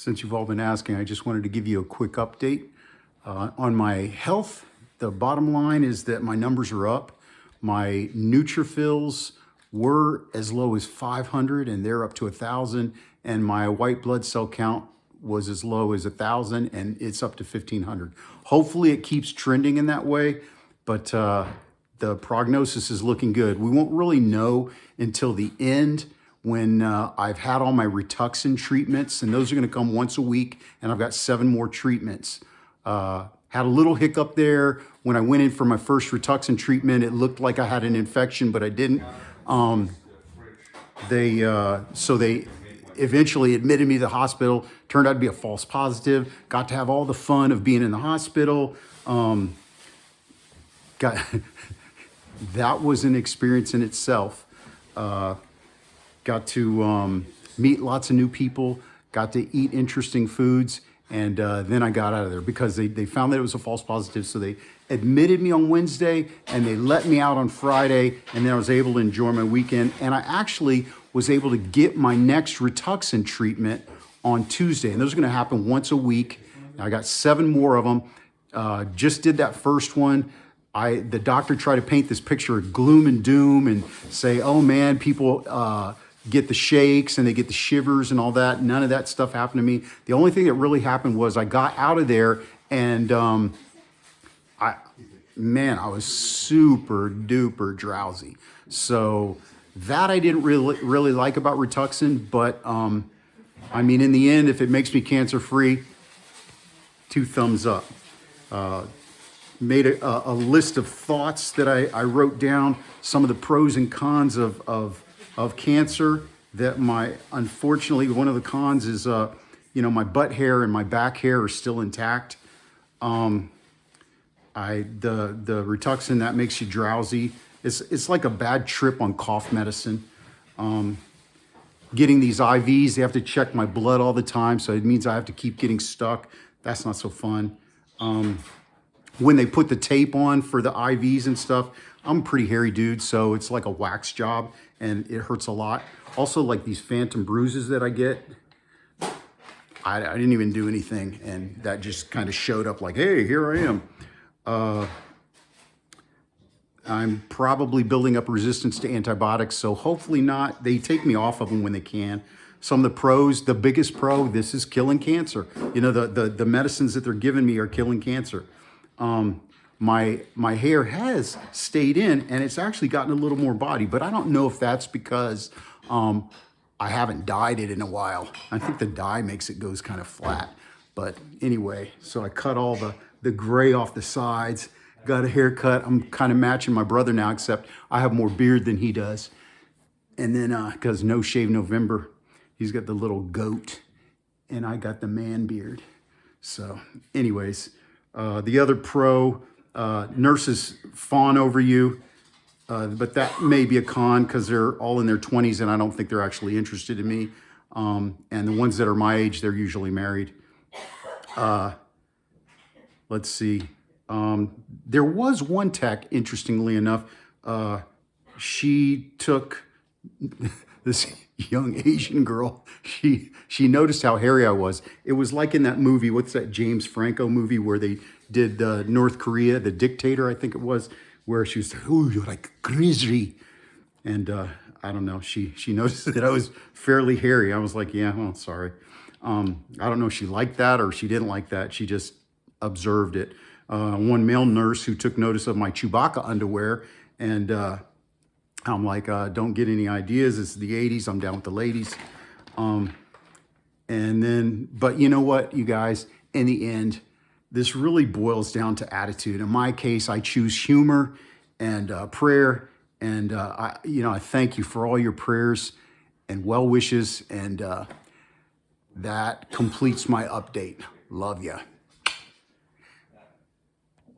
Since you've all been asking, I just wanted to give you a quick update on my health. The bottom line is that my numbers are up. My neutrophils were as low as 500 and they're up to 1,000. And my white blood cell count was as low as 1,000 and it's up to 1,500. Hopefully it keeps trending in that way, but the prognosis is looking good. We won't really know until the end when I've had all my Rituxin treatments, and those are gonna come once a week, and I've got 7 more treatments. Had a little hiccup there. When I went in for my first Rituxin treatment, it looked like I had an infection, but I didn't. So they eventually admitted me to the hospital. Turned out to be a false positive. Got to have all the fun of being in the hospital. That was an experience in itself. Got to meet lots of new people, got to eat interesting foods, and then I got out of there because they found that it was a false positive. So they admitted me on Wednesday and they let me out on Friday, and then I was able to enjoy my weekend. And I actually was able to get my next Rituxin treatment on Tuesday, and those are gonna happen once a week. I got 7 more of them. Just did that first one. The doctor tried to paint this picture of gloom and doom and say, oh man, people get the shakes and they get the shivers and all that. None of that stuff happened to me. The only thing that really happened was I got out of there and I was super duper drowsy. So that I didn't really like about Rituxin, but I mean, in the end, if it makes me cancer free, 2 thumbs up. Made a list of thoughts that I wrote down, some of the pros and cons of cancer. That unfortunately, one of the cons is, my butt hair and my back hair are still intact. The Rituxin, that makes you drowsy. It's like a bad trip on cough medicine. Getting these IVs, they have to check my blood all the time, so it means I have to keep getting stuck. That's not so fun. When they put the tape on for the IVs and stuff, I'm a pretty hairy dude, so it's like a wax job and it hurts a lot. Also, like these phantom bruises that I get, I didn't even do anything, and that just kind of showed up like, hey, here I am. I'm probably building up resistance to antibiotics, so hopefully not. They take me off of them when they can. Some of the pros, the biggest pro, this is killing cancer. The medicines that they're giving me are killing cancer. My hair has stayed in and it's actually gotten a little more body, but I don't know if that's because I haven't dyed it in a while. I think the dye makes it goes kind of flat. But anyway, so I cut all the gray off the sides, got a haircut. I'm kind of matching my brother now, except I have more beard than he does. And then, because No Shave November, he's got the little goat and I got the man beard. So anyways, the other pro, nurses fawn over you, but that may be a con because they're all in their 20s and I don't think they're actually interested in me. And the ones that are my age, they're usually married. Let's see. There was one tech, interestingly enough, she took this young Asian girl, she noticed how hairy I was. It was like in that movie, what's that James Franco movie where they did North Korea, the dictator, I think it was, where she was, oh, you're like grizzly. And I don't know, she noticed that I was fairly hairy. I was like, yeah, well, sorry. I don't know if she liked that or she didn't like that. She just observed it. One male nurse who took notice of my Chewbacca underwear, and I'm like, don't get any ideas. It's the 80s. I'm down with the ladies. And then, but you know what, you guys, in the end, this really boils down to attitude. In my case, I choose humor and prayer. And, I thank you for all your prayers and well wishes. And that completes my update. Love ya.